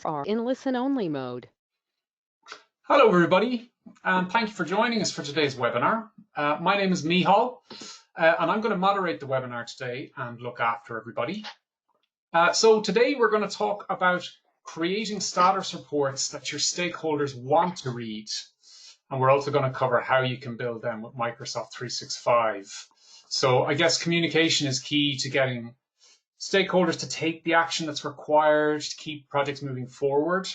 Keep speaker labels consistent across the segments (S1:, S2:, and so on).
S1: are in listen-only mode.
S2: Hello everybody, and thank you for joining us for today's webinar. My name is Mihal, and I'm going to moderate the webinar today and look after everybody. So today we're going to talk about creating status reports that your stakeholders want to read. And we're also going to cover how you can build them with Microsoft 365. So I guess communication is key to getting stakeholders to take the action that's required to keep projects moving forward.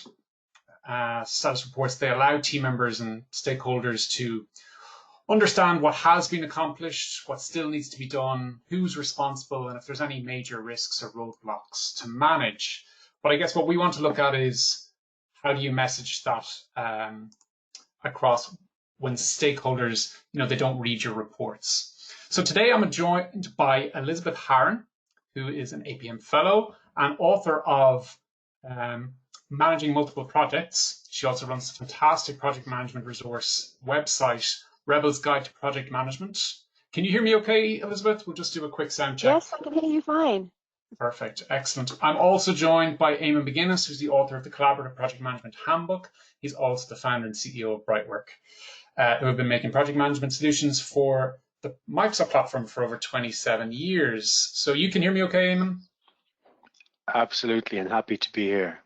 S2: Status reports, they allow team members and stakeholders to understand what has been accomplished, what still needs to be done, who's responsible, and if there's any major risks or roadblocks to manage. But I guess what we want to look at is how do you message that across when stakeholders, they don't read your reports. So today I'm joined by Elizabeth Harrin, who is an APM Fellow and author of Managing Multiple Projects. She also runs the fantastic project management resource website, Rebel's Guide to Project Management. Can you hear me okay, Elizabeth? We'll just do a quick sound check.
S3: Yes, I can hear you fine.
S2: Perfect, excellent. I'm also joined by Eamonn McGuinness, who's the author of the Collaborative Project Management Handbook. He's also the founder and CEO of BrightWork, who have been making project management solutions for the Microsoft platform for over 27 years. So you can hear me okay, Eamonn?
S4: Absolutely, and happy to be here.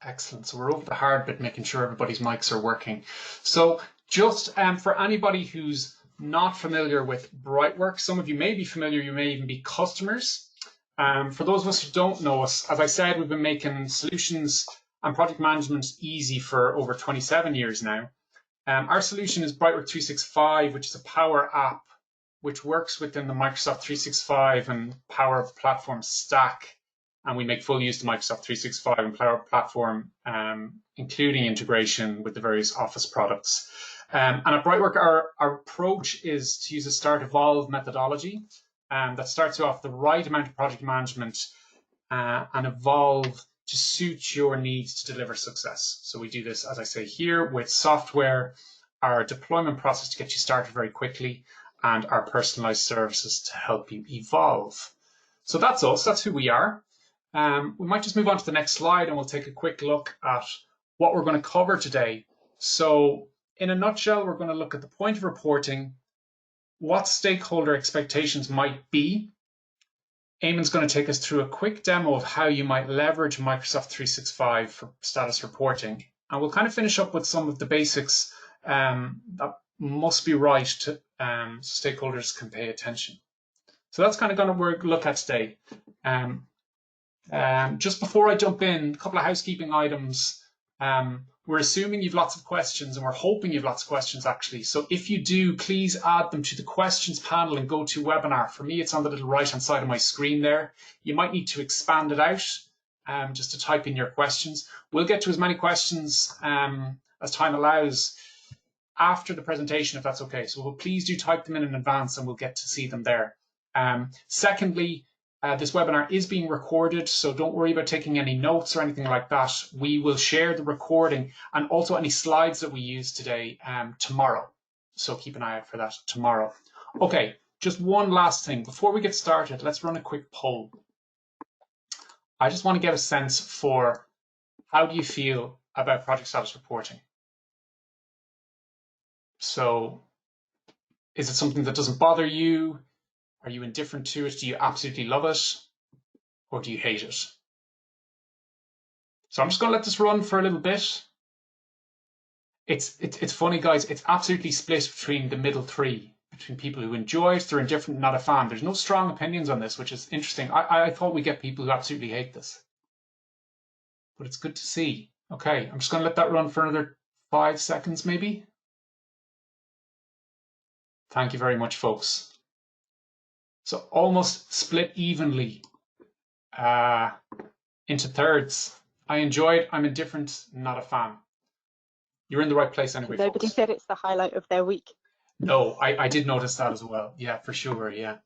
S2: Excellent. So we're over the hard bit, making sure everybody's mics are working. So just for anybody who's not familiar with BrightWork, some of you may be familiar, you may even be customers. For those of us who don't know us, as I said, we've been making solutions and project management easy for over 27 years now. Our solution is BrightWork 365, which is a Power App, which works within the Microsoft 365 and Power Platform stack. And we make full use of Microsoft 365 and Power Platform, including integration with the various Office products. And at BrightWork, our approach is to use a start-evolve methodology that starts you off the right amount of project management and evolve to suit your needs to deliver success. So we do this, as I say here, with software, our deployment process to get you started very quickly, and our personalized services to help you evolve. So that's us, that's who we are. We might just move on to the next slide and we'll take a quick look at what we're going to cover today. So in a nutshell, we're going to look at the point of reporting, what stakeholder expectations might be. Eamonn's going to take us through a quick demo of how you might leverage Microsoft 365 for status reporting. And we'll kind of finish up with some of the basics that must be right to stakeholders can pay attention. So that's kind of going to look at today. Just before I jump in, a couple of housekeeping items. We're assuming you've lots of questions, and we're hoping you've lots of questions actually. So if you do, please add them to the questions panel and go to webinar. For me, it's on the little right-hand side of my screen there. You might need to expand it out just to type in your questions. We'll get to as many questions as time allows after the presentation, if that's okay. So please do type them in advance and we'll get to see them there. Secondly, this webinar is being recorded, so don't worry about taking any notes or anything like that. We will share the recording and also any slides that we use today tomorrow. So keep an eye out for that tomorrow. Okay, just one last thing. Before we get started, let's run a quick poll. I just want to get a sense for how do you feel about project status reporting? So is it something that doesn't bother you? Are you indifferent to it? Do you absolutely love it? Or do you hate it? So I'm just going to let this run for a little bit. It's funny, guys. It's absolutely split between the middle three, between people who enjoy it, they're indifferent, not a fan. There's no strong opinions on this, which is interesting. I thought we'd get people who absolutely hate this. But it's good to see. Okay, I'm just going to let that run for another 5 seconds, maybe. Thank you very much, folks. So almost split evenly into thirds. I enjoy it. I'm indifferent, not a fan. You're in the right place anyway,
S3: Nobody
S2: folks.
S3: said it's the highlight of their week.
S2: No, I did notice that as well. Yeah, for sure. Yeah.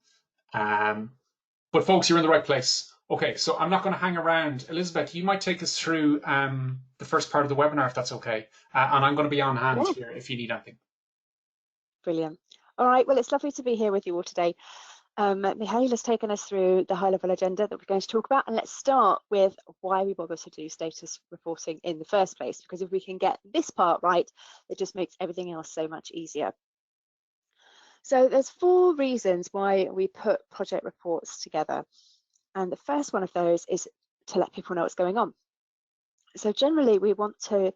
S2: But folks, you're in the right place. Okay, so I'm not going to hang around. Elizabeth, you might take us through the first part of the webinar, if that's okay. And I'm going to be on hand here if you need anything.
S3: Brilliant. All right, well, it's lovely to be here with you all today. Mihail has taken us through the high-level agenda that we're going to talk about, and let's start with why we bother to do status reporting in the first place, because if we can get this part right, it just makes everything else so much easier. So there's 4 reasons why we put project reports together, and the first one of those is to let people know what's going on. So generally we want to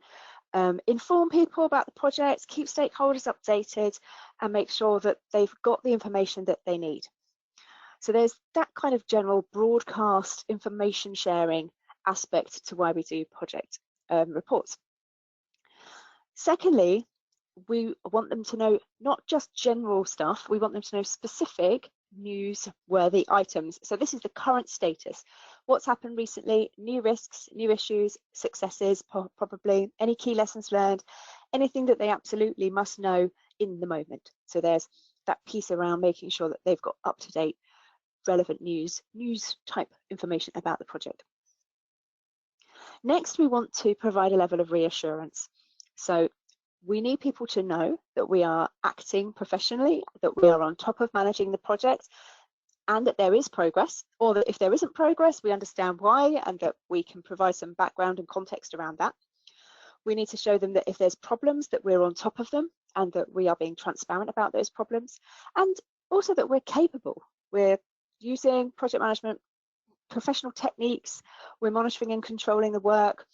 S3: inform people about the project, keep stakeholders updated, and make sure that they've got the information that they need. So there's that kind of general broadcast information sharing aspect to why we do project reports. Secondly, we want them to know not just general stuff, we want them to know specific newsworthy items. So this is the current status. What's happened recently, new risks, new issues, successes, probably any key lessons learned, anything that they absolutely must know in the moment. So there's that piece around making sure that they've got up-to-date relevant news type information about the project. Next, we want to provide a level of reassurance. So we need people to know that we are acting professionally, that we are on top of managing the project, and that there is progress, or that if there isn't progress, we understand why, and that we can provide some background and context around that. We need to show them that if there's problems, that we're on top of them, and that we are being transparent about those problems, and also that we're capable. We're using project management professional techniques, we're monitoring and controlling the work,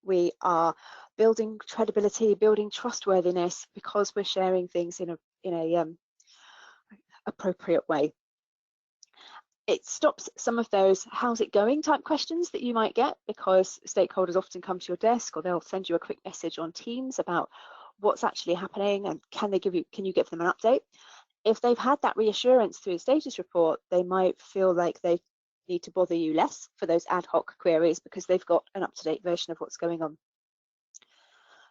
S3: we are building credibility, building trustworthiness, because we're sharing things in a appropriate way. It stops some of those how's it going type questions that you might get, because stakeholders often come to your desk or they'll send you a quick message on Teams about what's actually happening and can you give them an update. If they've had that reassurance through a status report, they might feel like they need to bother you less for those ad hoc queries because they've got an up-to-date version of what's going on.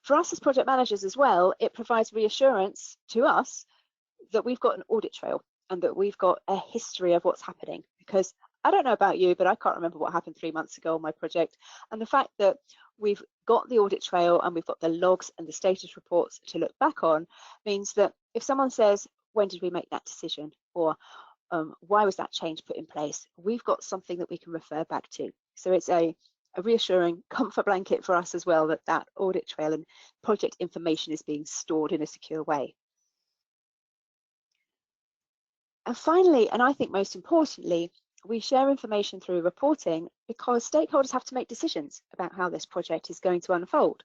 S3: For us as project managers as well, it provides reassurance to us that we've got an audit trail and that we've got a history of what's happening. Because I don't know about you, but I can't remember what happened 3 months ago on my project. And the fact that we've got the audit trail and we've got the logs and the status reports to look back on means that if someone says, when did we make that decision? Or why was that change put in place? We've got something that we can refer back to. So it's a reassuring comfort blanket for us as well, that that audit trail and project information is being stored in a secure way. And finally, and I think most importantly, we share information through reporting because stakeholders have to make decisions about how this project is going to unfold.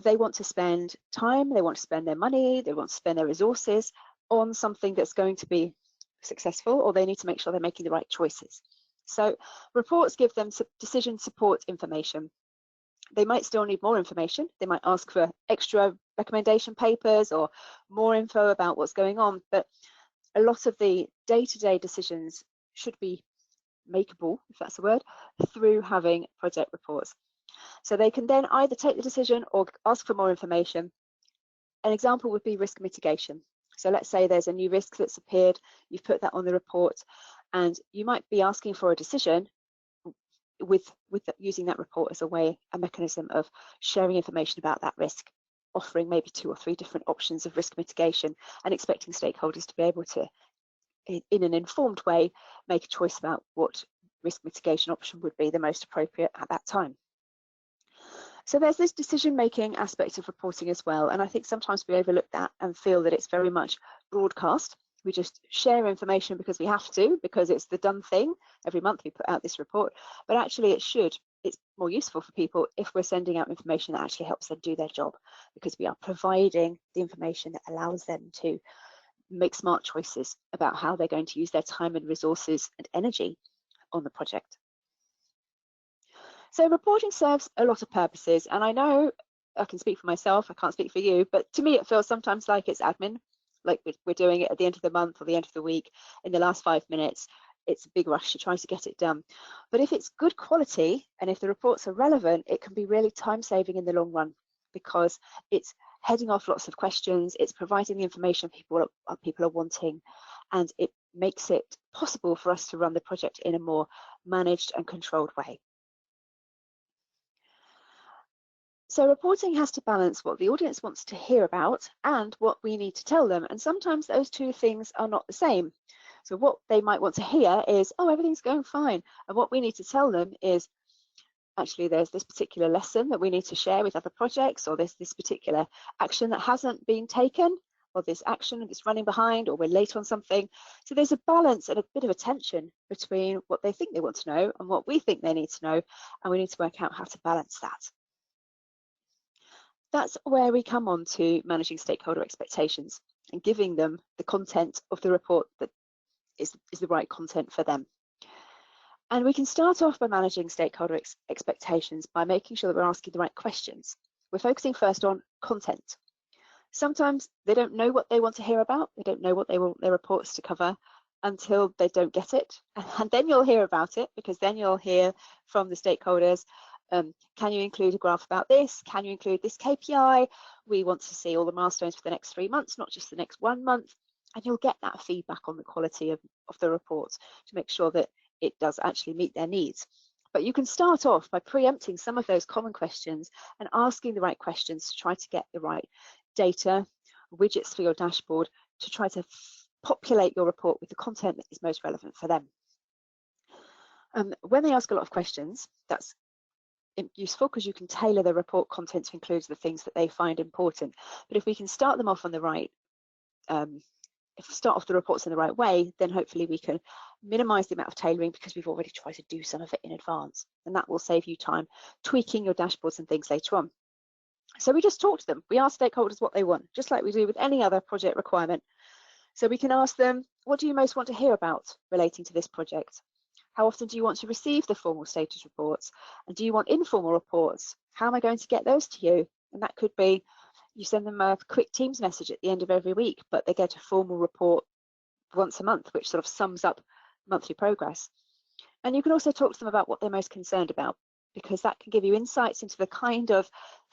S3: They want to spend time, they want to spend their money, they want to spend their resources on something that's going to be successful, or they need to make sure they're making the right choices. So reports give them decision support information. They might still need more information. They might ask for extra recommendation papers or more info about what's going on, but a lot of the day-to-day decisions should be makeable, if that's a word, through having project reports. So they can then either take the decision or ask for more information. An example would be risk mitigation. So let's say there's a new risk that's appeared, you've put that on the report, and you might be asking for a decision with using that report as a mechanism of sharing information about that risk, offering maybe 2 or 3 different options of risk mitigation and expecting stakeholders to be able to, in an informed way, make a choice about what risk mitigation option would be the most appropriate at that time. So there's this decision-making aspect of reporting as well, and I think sometimes we overlook that and feel that it's very much broadcast. We just share information because we have to, because it's the done thing. Every month we put out this report, but actually it's more useful for people if we're sending out information that actually helps them do their job, because we are providing the information that allows them to make smart choices about how they're going to use their time and resources and energy on the project. So reporting serves a lot of purposes, and I know I can speak for myself, I can't speak for you, but to me it feels sometimes like it's admin, like we're doing it at the end of the month or the end of the week in the last 5 minutes. It's a big rush to try to get it done. But if it's good quality and if the reports are relevant, it can be really time saving in the long run, because it's heading off lots of questions, it's providing the information people are wanting, and it makes it possible for us to run the project in a more managed and controlled way. So reporting has to balance what the audience wants to hear about and what we need to tell them, and sometimes those 2 things are not the same. So what they might want to hear is, oh, everything's going fine. And what we need to tell them is, actually, there's this particular lesson that we need to share with other projects, or there's this particular action that hasn't been taken, or this action that's running behind, or we're late on something. So there's a balance and a bit of a tension between what they think they want to know and what we think they need to know, and we need to work out how to balance that. That's where we come on to managing stakeholder expectations and giving them the content of the report that is the right content for them. And we can start off by managing stakeholder expectations by making sure that we're asking the right questions. We're focusing first on content. Sometimes they don't know what they want to hear about. They don't know what they want their reports to cover until they don't get it. And then you'll hear about it, because then you'll hear from the stakeholders, can you include a graph about this? Can you include this KPI? We want to see all the milestones for the next 3 months, not just the next 1 month. And you'll get that feedback on the quality of the report to make sure that it does actually meet their needs. But you can start off by preempting some of those common questions and asking the right questions to try to get the right data, widgets for your dashboard, to try to populate your report with the content that is most relevant for them. When they ask a lot of questions, that's useful because you can tailor the report content to include the things that they find important. But if we can start them off on the right, if we start off the reports in the right way, then hopefully we can minimize the amount of tailoring because we've already tried to do some of it in advance. And that will save you time tweaking your dashboards and things later on. So we just talk to them. We ask stakeholders what they want, just like we do with any other project requirement. So we can ask them, what do you most want to hear about relating to this project? How often do you want to receive the formal status reports? And do you want informal reports? How am I going to get those to you? And that could be, you send them a quick Teams message at the end of every week, but they get a formal report once a month, which sort of sums up monthly progress. And you can also talk to them about what they're most concerned about, because that can give you insights into the kind of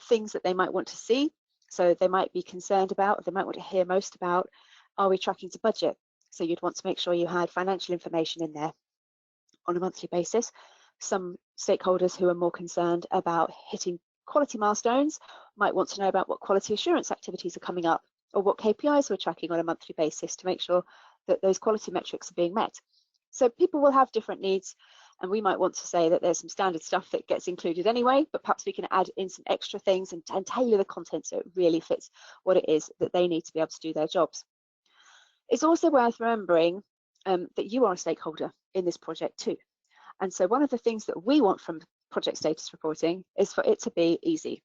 S3: things that they might want to see. So they might be concerned about, or they might want to hear most about, are we tracking to budget? So you'd want to make sure you had financial information in there on a monthly basis. Some stakeholders who are more concerned about hitting quality milestones might want to know about what quality assurance activities are coming up, or what KPIs we're tracking on a monthly basis to make sure that those quality metrics are being met. So people will have different needs, and we might want to say that there's some standard stuff that gets included anyway, but perhaps we can add in some extra things and tailor the content so it really fits what it is that they need to be able to do their jobs. It's also worth remembering that you are a stakeholder in this project too. And so one of the things that we want from project status reporting is for it to be easy.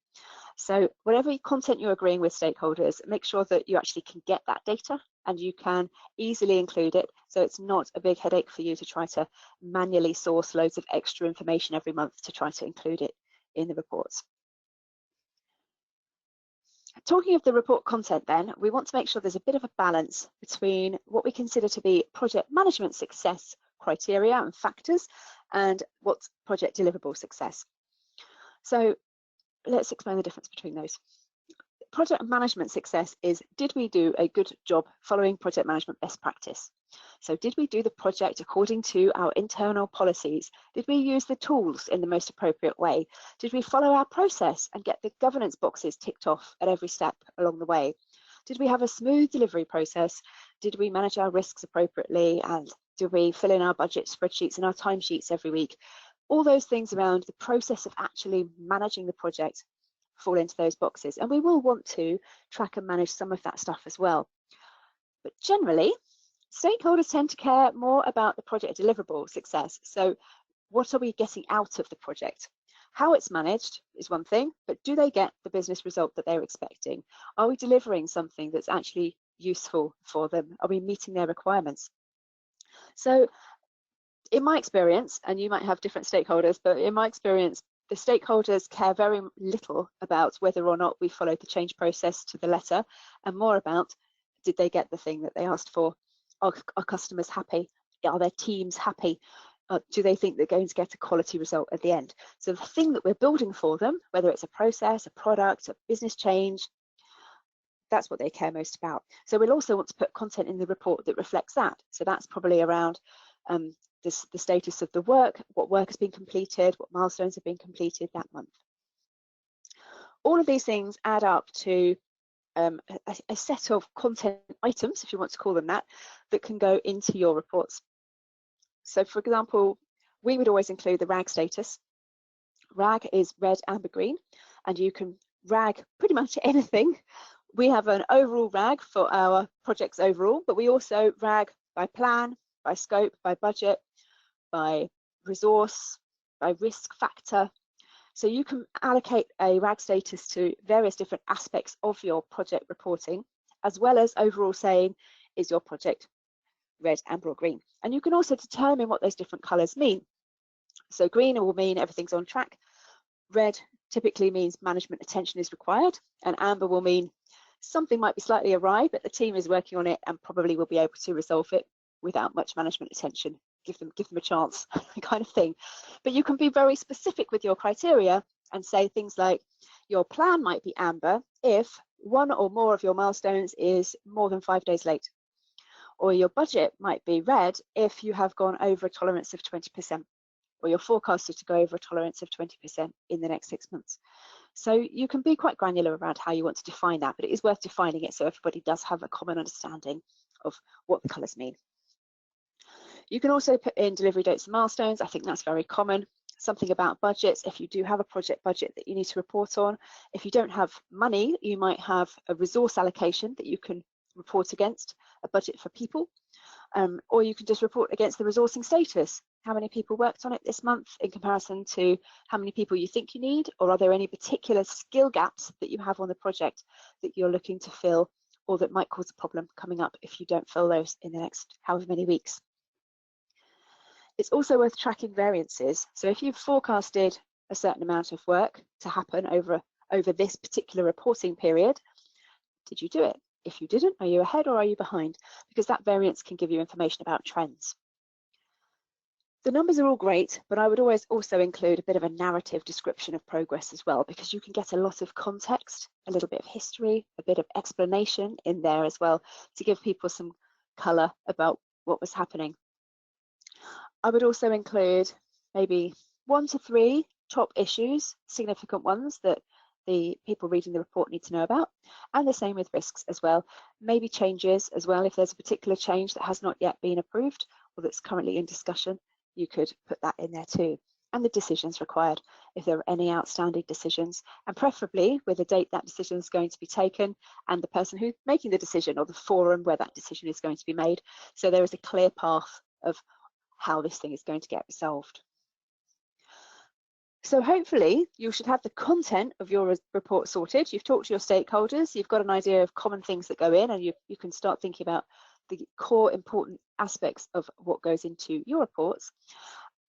S3: So whatever content you're agreeing with stakeholders, make sure that you actually can get that data and you can easily include it, so it's not a big headache for you to try to manually source loads of extra information every month to try to include it in the reports. Talking of the report content then, we want to make sure there's a bit of a balance between what we consider to be project management success criteria and factors and what's project deliverable success. So let's explain the difference between those. Project management success is, did we do a good job following project management best practice? So did we do the project according to our internal policies? Did we use the tools in the most appropriate way? Did we follow our process and get the governance boxes ticked off at every step along the way? Did we have a smooth delivery process? Did we manage our risks appropriately? And did we fill in our budget spreadsheets and our timesheets every week? All those things around the process of actually managing the project fall into those boxes. And we will want to track and manage some of that stuff as well. But generally, stakeholders tend to care more about the project deliverable success. So what are we getting out of the project? How it's managed is one thing, but do they get the business result that they're expecting? Are we delivering something that's actually useful for them? Are we meeting their requirements? So in my experience, and you might have different stakeholders, but in my experience, the stakeholders care very little about whether or not we followed the change process to the letter, and more about, did they get the thing that they asked for? Are customers happy? Are their teams happy? Do they think they're going to get a quality result at the end? So the thing that we're building for them, whether it's a process, a product, a business change, that's what they care most about. So we'll also want to put content in the report that reflects that. So that's probably around the status of the work, what work has been completed, what milestones have been completed that month. All of these things add up to a set of content items, if you want to call them that can go into your reports. So for example, we would always include the RAG status. RAG is red, amber, green, and you can RAG pretty much anything. We have an overall RAG for our projects overall, but we also RAG by plan, by scope, by budget, by resource, by risk factor. So you can allocate a RAG status to various different aspects of your project reporting, as well as overall saying, is your project red, amber, or green? And you can also determine what those different colors mean. So green will mean everything's on track. Red typically means management attention is required, and amber will mean something might be slightly awry, but the team is working on it and probably will be able to resolve it without much management attention. Give them a chance, kind of thing. But you can be very specific with your criteria and say things like your plan might be amber if one or more of your milestones is more than 5 days late, or your budget might be red if you have gone over a tolerance of 20%, or you're forecasted to go over a tolerance of 20% in the next 6 months. So you can be quite granular around how you want to define that, but it is worth defining it so everybody does have a common understanding of what the colours mean. You can also put in delivery dates and milestones. I think that's very common. Something about budgets, if you do have a project budget that you need to report on. If you don't have money, you might have a resource allocation that you can report against, a budget for people, or you can just report against the resourcing status. How many people worked on it this month in comparison to how many people you think you need, or are there any particular skill gaps that you have on the project that you're looking to fill, or that might cause a problem coming up if you don't fill those in the next however many weeks. It's also worth tracking variances. So if you've forecasted a certain amount of work to happen over this particular reporting period, did you do it? If you didn't, are you ahead or are you behind? Because that variance can give you information about trends. The numbers are all great, but I would always also include a bit of a narrative description of progress as well, because you can get a lot of context, a little bit of history, a bit of explanation in there as well to give people some colour about what was happening. I would also include maybe 1 to 3 top issues, significant ones that the people reading the report need to know about, and the same with risks as well. Maybe changes as well. If there's a particular change that has not yet been approved or that's currently in discussion, you could put that in there too. And the decisions required, if there are any outstanding decisions, and preferably with a date that decision is going to be taken and the person who's making the decision or the forum where that decision is going to be made. So there is a clear path of how this thing is going to get resolved. So hopefully you should have the content of your report sorted. You've talked to your stakeholders, you've got an idea of common things that go in, and you can start thinking about the core important aspects of what goes into your reports.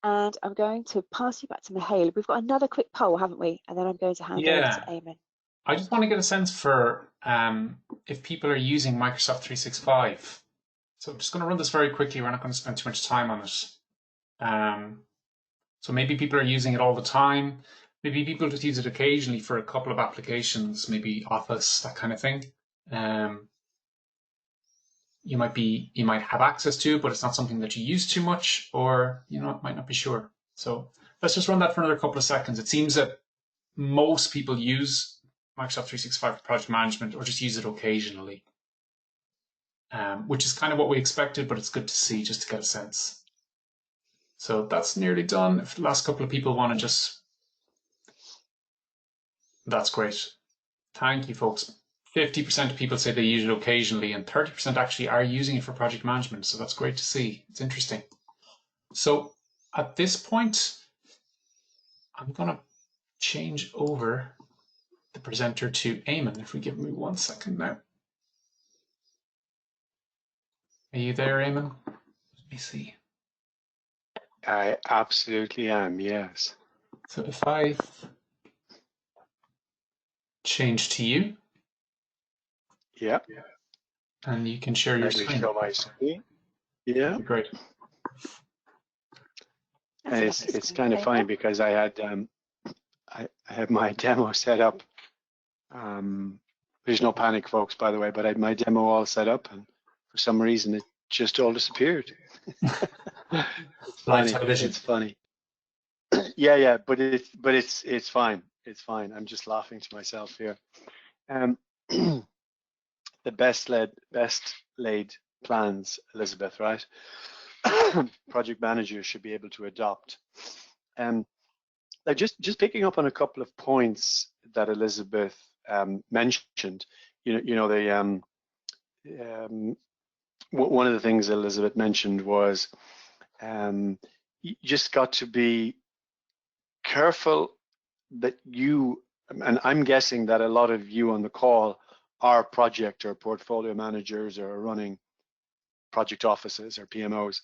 S3: And I'm going to pass you back to Mihail. We've got another quick poll, haven't we? And then I'm going to hand over to Eamonn.
S2: I just want to get a sense for if people are using Microsoft 365. So I'm just going to run this very quickly. We're not going to spend too much time on it. So maybe people are using it all the time. Maybe people just use it occasionally for a couple of applications, maybe Office, that kind of thing. You might have access to, but it's not something that you use too much, or might not be sure. So let's just run that for another couple of seconds. It seems that most people use Microsoft 365 for project management, or just use it occasionally, which is kind of what we expected, but it's good to see just to get a sense. So that's nearly done. If the last couple of people want to that's great. Thank you, folks. 50% of people say they use it occasionally, and 30% actually are using it for project management. So that's great to see. It's interesting. So at this point, I'm going to change over the presenter to Eamonn. If we give me 1 second now. Are you there, Eamonn? Let me see.
S4: I absolutely am, yes.
S2: So if I change to you.
S4: Yeah.
S2: And you can share your screen.
S4: Show my screen. Yeah.
S2: Great.
S4: And it's kind of funny because I had my demo set up. There's no panic, folks, by the way, but I had my demo all set up, and for some reason it just all disappeared.
S2: Live television.
S4: It's funny. Yeah, but it's fine. It's fine. I'm just laughing to myself here. the best laid plans, Elizabeth, right? Project managers should be able to adopt. Now just picking up on a couple of points that Elizabeth mentioned. One of the things Elizabeth mentioned was you just got to be careful that you, and I'm guessing that a lot of you on the call are project or portfolio managers or running project offices or PMOs.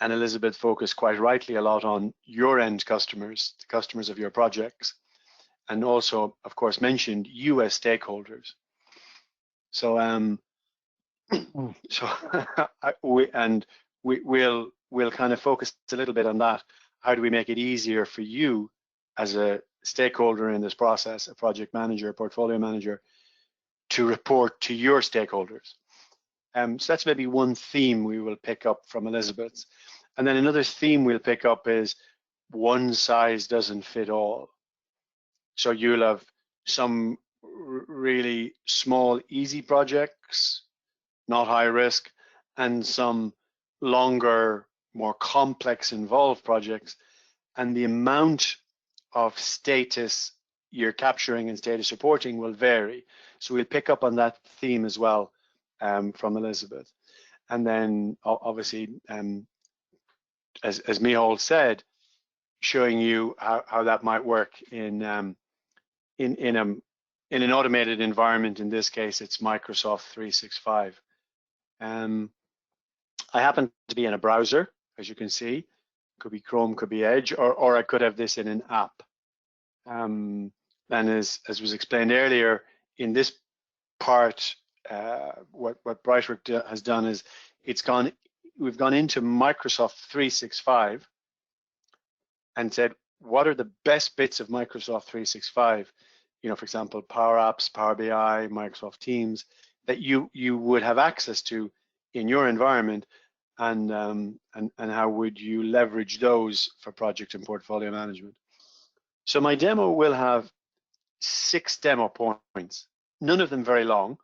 S4: And Elizabeth focused quite rightly a lot on your end customers, the customers of your projects, and also, of course, mentioned you as stakeholders. So, we'll kind of focus a little bit on that. How do we make it easier for you as a stakeholder in this process, a project manager, a portfolio manager, to report to your stakeholders? So that's maybe one theme we will pick up from Elizabeth's. And then another theme we'll pick up is one size doesn't fit all. So you'll have some really small, easy projects, not high risk, and some longer, more complex, involved projects. And the amount of status you're capturing and status reporting will vary. So we'll pick up on that theme as well from Elizabeth. And then obviously, as Micheál said, showing you how that might work in an automated environment. In this case, it's Microsoft 365. I happen to be in a browser, as you can see. Could be Chrome, could be Edge, or I could have this in an app. And as was explained earlier, in this part, what BrightWork has done is we've gone into Microsoft 365 and said, what are the best bits of Microsoft 365? For example, Power Apps, Power BI, Microsoft Teams, that you would have access to in your environment, and how would you leverage those for project and portfolio management. So my demo will have 6 demo points, none of them very long,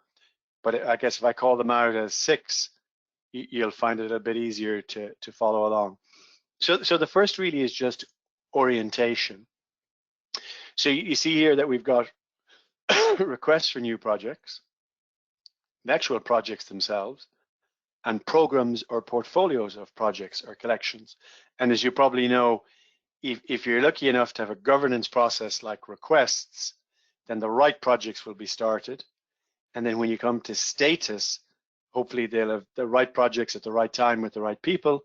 S4: but I guess if I call them out as 6, you'll find it a bit easier to follow along. So the first really is just orientation. So you see here that we've got requests for new projects, the actual projects themselves, and programs or portfolios of projects or collections. And as you probably know, if you're lucky enough to have a governance process like requests, then the right projects will be started. And then when you come to status, hopefully they'll have the right projects at the right time with the right people.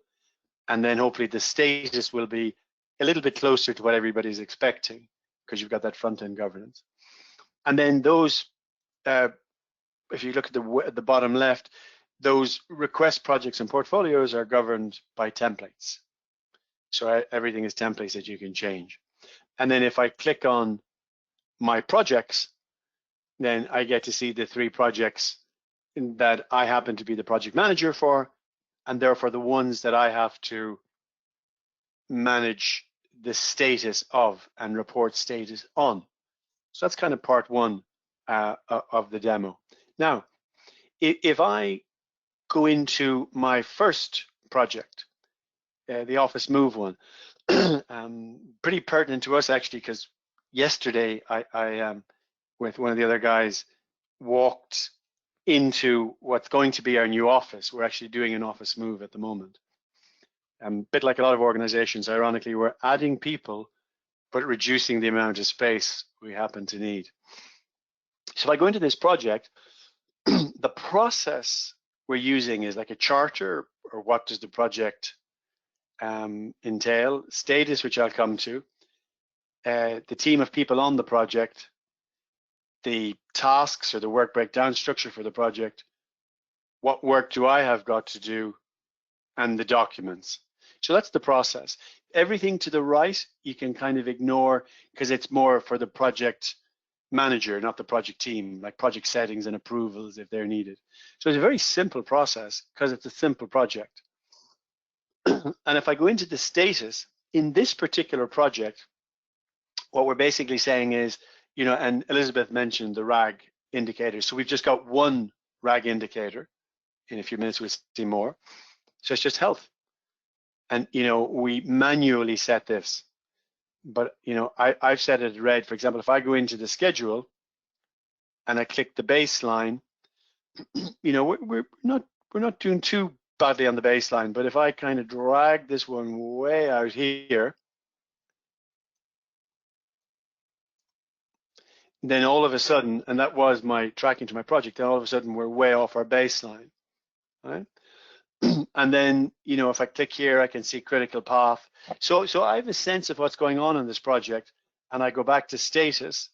S4: And then hopefully the status will be a little bit closer to what everybody's expecting, because you've got that front-end governance. And then those, if you look at the bottom left, those request projects and portfolios are governed by templates. So everything is templates that you can change. And then if I click on my projects, then I get to see the 3 projects that I happen to be the project manager for, and therefore the ones that I have to manage the status of and report status on. So that's kind of part 1 of the demo. Now, if I go into my first project, the office move one, pretty pertinent to us actually, because yesterday I with one of the other guys walked into what's going to be our new office. We're actually doing an office move at the moment. A bit like a lot of organizations, ironically, we're adding people, but reducing the amount of space we happen to need. So if I go into this project, the process we're using is like a charter, or what does the project entail, status, which I'll come to, the team of people on the project, the tasks or the work breakdown structure for the project, what work do I have got to do, and the documents. So that's the process. Everything to the right, you can kind of ignore because it's more for the project manager, not the project team, like project settings and approvals if they're needed. So it's a very simple process because it's a simple project. And if I go into the status, in this particular project, what we're basically saying is, and Elizabeth mentioned the RAG indicators. So we've just got one RAG indicator. In a few minutes, we'll see more. So it's just health. And, we manually set this. But, I've set it red. For example, if I go into the schedule and I click the baseline, we're not doing too badly on the baseline. But if I kind of drag this one way out here, then all of a sudden, and that was my tracking to my project, then all of a sudden we're way off our baseline, right? And then, if I click here, I can see critical path. So I have a sense of what's going on in this project, and I go back to status,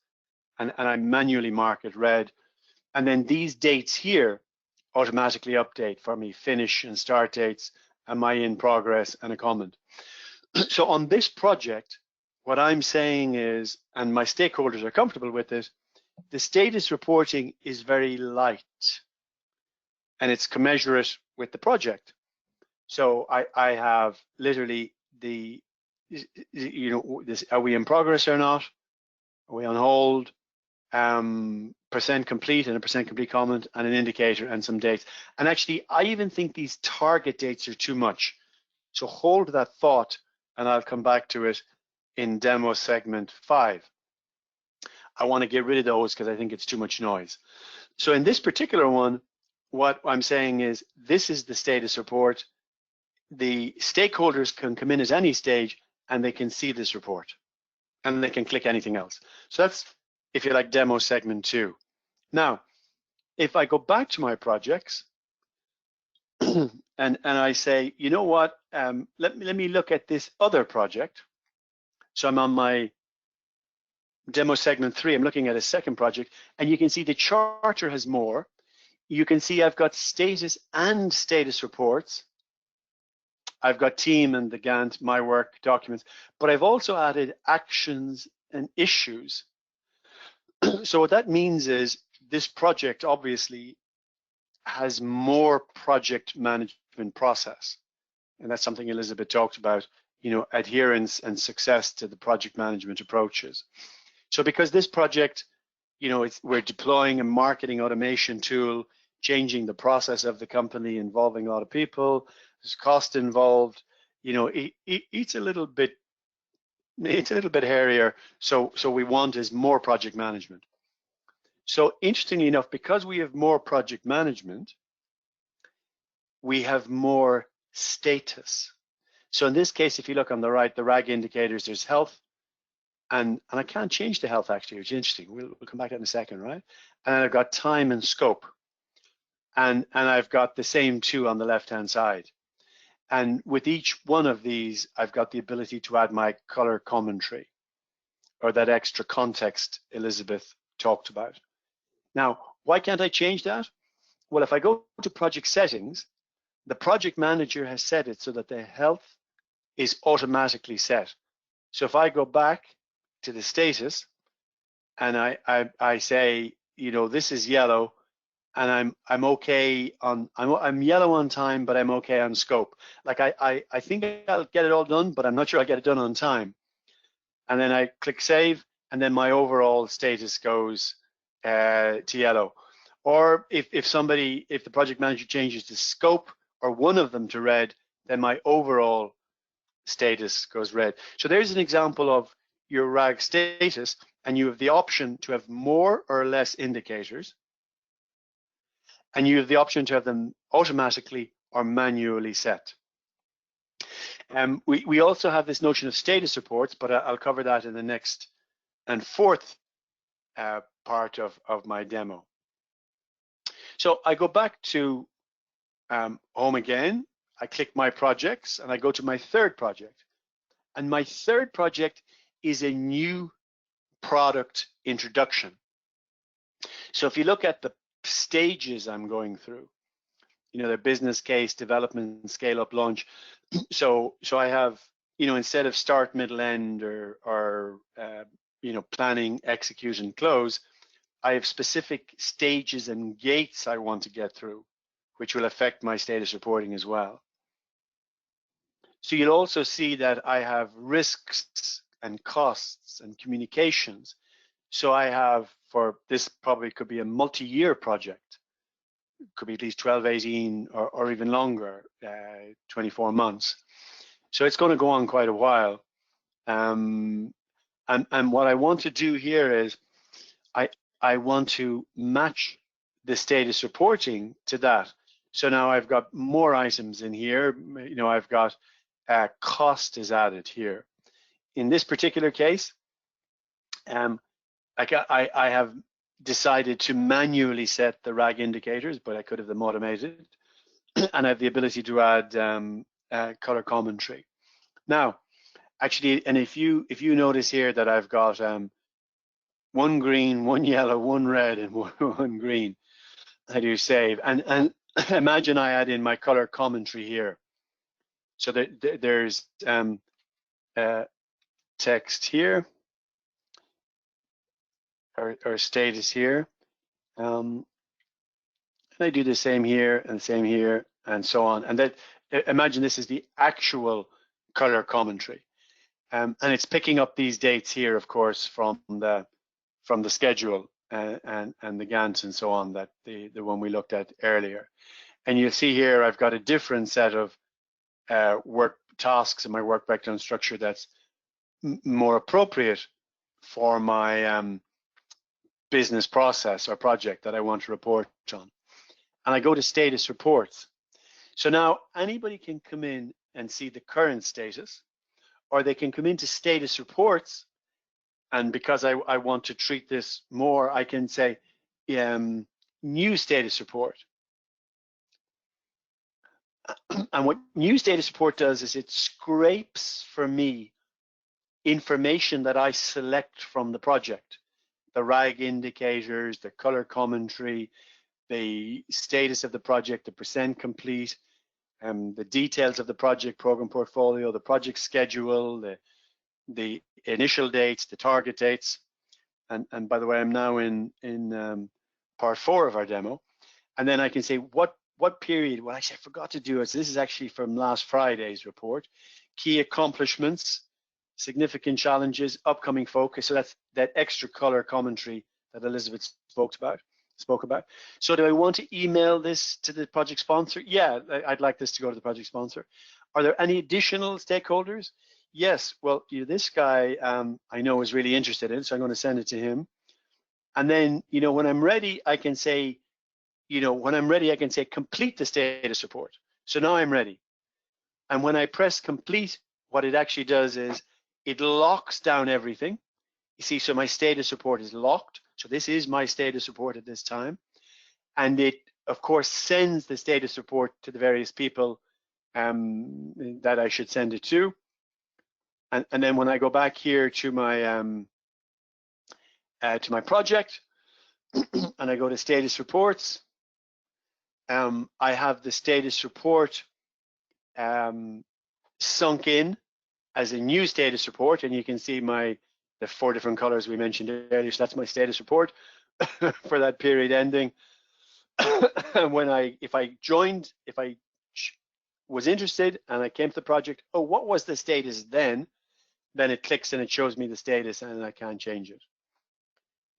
S4: and I manually mark it red. And then these dates here automatically update for me, finish and start dates, am I in progress, and a comment. So on this project, what I'm saying is, and my stakeholders are comfortable with it, the status reporting is very light, and it's commensurate with the project. So I have literally this, are we in progress or not? Are we on hold? Percent complete and a percent complete comment and an indicator and some dates. And actually, I even think these target dates are too much. So hold that thought, and I'll come back to it in demo segment 5. I want to get rid of those because I think it's too much noise. So in this particular one, what I'm saying is this is the status report. The stakeholders can come in at any stage and they can see this report and they can click anything else. So that's, if you like, demo segment 2. Now, if I go back to my projects and I say, you know what, let me look at this other project. So I'm on my demo segment 3, I'm looking at a second project, and you can see the charter has more. You can see I've got status and status reports. I've got team and the Gantt, my work, documents, but I've also added actions and issues. So what that means is this project obviously has more project management process. And that's something Elizabeth talked about, adherence and success to the project management approaches. So because this project, we're deploying a marketing automation tool, changing the process of the company, involving a lot of people, there's cost involved, it's a little bit hairier. So we want is more project management. So interestingly enough, because we have more project management, we have more status. So in this case, if you look on the right, the RAG indicators, there's health, and I can't change the health actually, which is interesting. We'll come back to that in a second, right? And I've got time and scope. And I've got the same two on the left-hand side. And with each one of these, I've got the ability to add my color commentary or that extra context Elizabeth talked about. Now, why can't I change that? Well, if I go to project settings, the project manager has set it so that the health is automatically set. So if I go back to the status and I say, this is yellow, and I'm okay on, I'm yellow on time, but I'm okay on scope. Like I think I'll get it all done, but I'm not sure I'll get it done on time. And then I click save, and then my overall status goes to yellow. Or if the project manager changes the scope or one of them to red, then my overall status goes red. So there's an example of your RAG status, and you have the option to have more or less indicators, and you have the option to have them automatically or manually set. We also have this notion of status reports, but I'll cover that in the next and fourth part of my demo. So I go back to home again, I click my projects, and I go to my third project. And my third project is a new product introduction. So if you look at the stages I'm going through, the business case, development, scale up, launch. So I have, instead of start, middle, end, or planning, execute, and close, I have specific stages and gates I want to get through, which will affect my status reporting as well. So you'll also see that I have risks and costs and communications. So I have for this probably could be a multi-year project. It could be at least 12, 18, or even longer, 24 months. So it's going to go on quite a while. And what I want to do here is I want to match the status reporting to that. So now I've got more items in here. You know, I've got cost is added here. In this particular case, I have decided to manually set the RAG indicators, but I could have them automated, and I have the ability to add color commentary. Now, actually, and if you notice here that I've got one green, one yellow, one red, and one green, I do save. And imagine I add in my color commentary here. So there's text here, or status here. And I do the same here and same here and so on. And that, imagine this is the actual color commentary. And it's picking up these dates here, of course, from the schedule and the Gantt and so on, that the one we looked at earlier. And you'll see here I've got a different set of work tasks in my work breakdown structure that's more appropriate for my business process or project that I want to report on. And I go to status reports. So now anybody can come in and see the current status, or they can come into status reports. And because I want to treat this more, I can say new status report. And what new status report does is it scrapes for me information that I select from the project. The RAG indicators, the color commentary, the status of the project, the percent complete, the details of the project program portfolio, the project schedule, the initial dates, the target dates. And by the way, I'm now in part 4 of our demo. And then I can say what period. Well, actually, I forgot to do it. So this is actually from last Friday's report. Key accomplishments, significant challenges, upcoming focus. So that's that extra color commentary that Elizabeth spoke about. So do I want to email this to the project sponsor? Yeah, I'd like this to go to the project sponsor. Are there any additional stakeholders? Yes, well, this guy I know is really interested in it, so I'm going to send it to him. And then, when I'm ready, I can say, complete the status report. So now I'm ready. And when I press complete, what it actually does is it locks down everything. You see, so my status report is locked. So this is my status report at this time. And it, of course, sends the status report to the various people that I should send it to. And then when I go back here to my project and I go to status reports, I have the status report sunk in as a new status report, and you can see the 4 different colors we mentioned earlier. So that's my status report for that period ending. And if I was interested and I came to the project, oh, what was the status then? Then it clicks and it shows me the status, and I can't change it.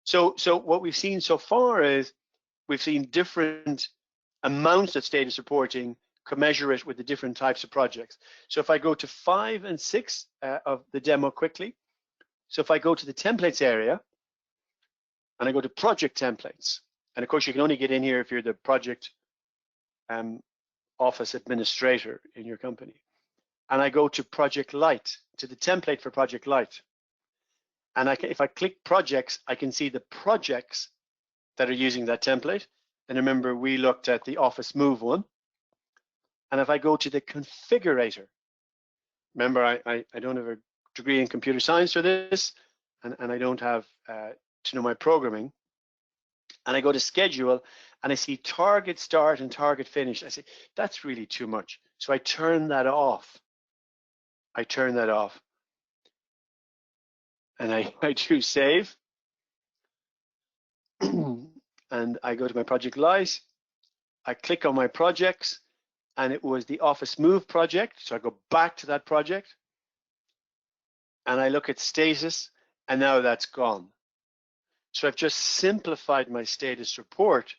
S4: So what we've seen so far is we've seen different amounts of status reporting commensurate with the different types of projects. So if I go to 5 and 6 of the demo quickly, so if I go to the templates area and I go to project templates, and of course you can only get in here if you're the project office administrator in your company. And I go to Project Light, to the template for Project Light. And if I click projects, I can see the projects that are using that template. And remember, we looked at the Office Move one. And if I go to the configurator, remember, I don't have a degree in computer science for this, and I don't have to know my programming. And I go to schedule, and I see target start and target finish. I say, that's really too much. So I turn that off. And I choose save. And I go to my project Light. I click on my projects, and it was the Office Move project. So I go back to that project, and I look at status, and now that's gone. So I've just simplified my status report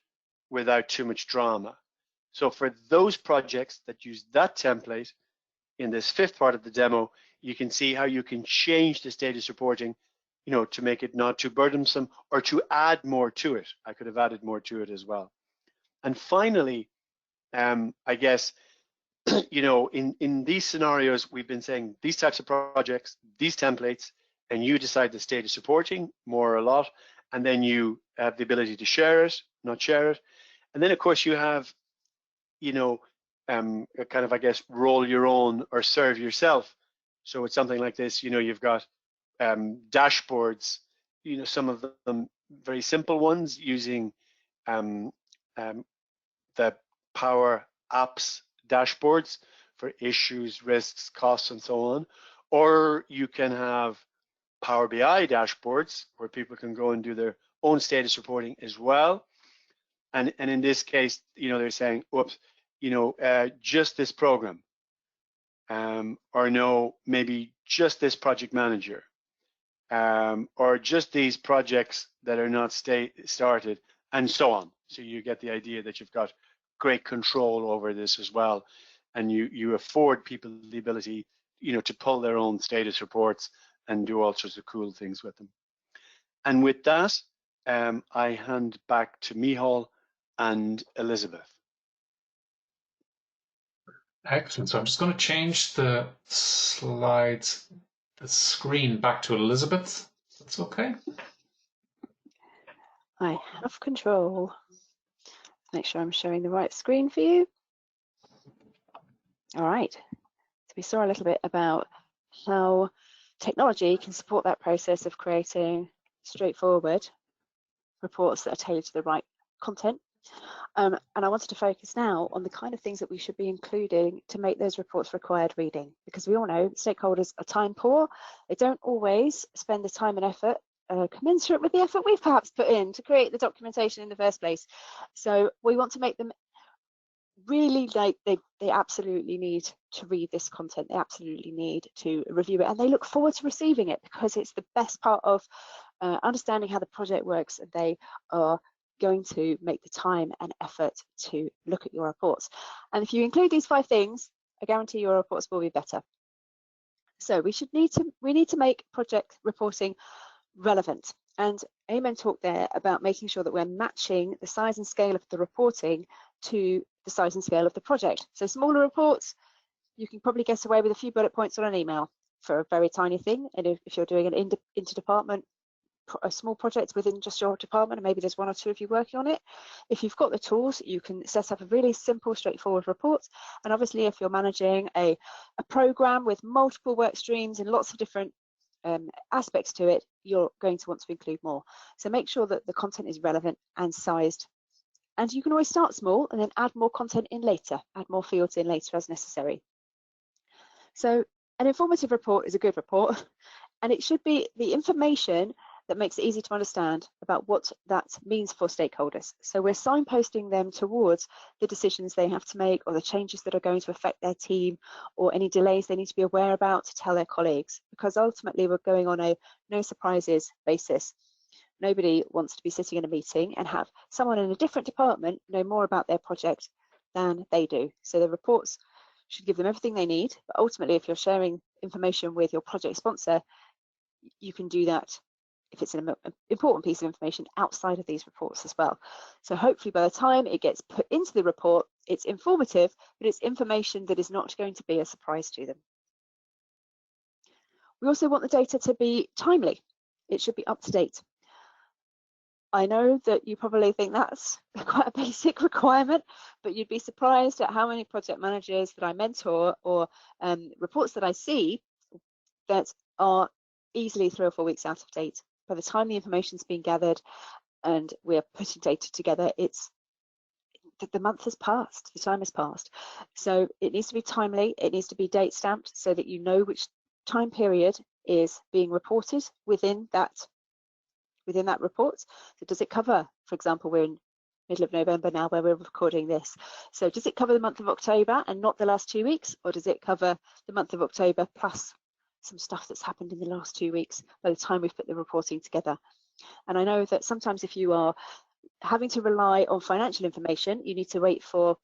S4: without too much drama. So for those projects that use that template, in this fifth part of the demo, you can see how you can change the status reporting, to make it not too burdensome or to add more to it. I could have added more to it as well. And finally, I guess, in these scenarios, we've been saying these types of projects, these templates, and you decide the status reporting, more or a lot, and then you have the ability to share it, not share it. And then, of course, you have, kind of, I guess, roll your own or serve yourself. So it's something like this, you've got dashboards, some of them very simple ones using the Power Apps dashboards for issues, risks, costs, and so on. Or you can have Power BI dashboards where people can go and do their own status reporting as well. And in this case, they're saying, oops, just this program, or no, maybe just this project manager, or just these projects that are not started, and so on. So you get the idea that you've got great control over this as well, and you afford people the ability, to pull their own status reports and do all sorts of cool things with them. And with that, I hand back to Michal and Elizabeth.
S2: Excellent. So I'm just going to change the slides, the screen back to Elizabeth. That's okay.
S3: I have control. Make sure I'm showing the right screen for you. All right. So we saw a little bit about how technology can support that process of creating straightforward reports that are tailored to the right content. And I wanted to focus now on the kind of things that we should be including to make those reports required reading, because we all know stakeholders are time poor. They don't always spend the time and effort commensurate with the effort we've perhaps put in to create the documentation in the first place. So we want to make them really like they absolutely need to read this content. They absolutely need to review it, and they look forward to receiving it because it's the best part of understanding how the project works, and they are going to make the time and effort to look at your reports. And if you include these 5 things, I guarantee your reports will be better. So we need to make project reporting relevant. And Eamonn talked there about making sure that we're matching the size and scale of the reporting to the size and scale of the project. So smaller reports, you can probably get away with a few bullet points on an email for a very tiny thing. And if you're doing an interdepartment, a small project within just your department, and maybe there's 1 or 2 of you working on it, if you've got the tools, you can set up a really simple, straightforward report. And obviously, if you're managing a program with multiple work streams and lots of different aspects to it, you're going to want to include more. So make sure that the content is relevant and sized. And you can always start small and then add more content in later, add more fields in later as necessary. So an informative report is a good report, and it should be the information that makes it easy to understand about what that means for stakeholders. So we're signposting them towards the decisions they have to make, or the changes that are going to affect their team, or any delays they need to be aware about to tell their colleagues, because ultimately we're going on a no surprises basis. Nobody wants to be sitting in a meeting and have someone in a different department know more about their project than they do. So the reports should give them everything they need, but ultimately if you're sharing information with your project sponsor, you can do that if it's an important piece of information outside of these reports as well. So hopefully by the time it gets put into the report, it's informative, but it's information that is not going to be a surprise to them. We also want the data to be timely. It should be up to date. I know that you probably think that's quite a basic requirement, but you'd be surprised at how many project managers that I mentor or reports that I see that are easily 3 or 4 weeks out of date. By the time the information's been gathered and we're putting data together, the month has passed, the time has passed. So it needs to be timely, it needs to be date stamped so that you know which time period is being reported within that report. So does it cover, for example, we're in middle of November now where we're recording this. So does it cover the month of October and not the last 2 weeks, or does it cover the month of October plus some stuff that's happened in the last 2 weeks by the time we've put the reporting together? And I know that sometimes if you are having to rely on financial information, you need to wait for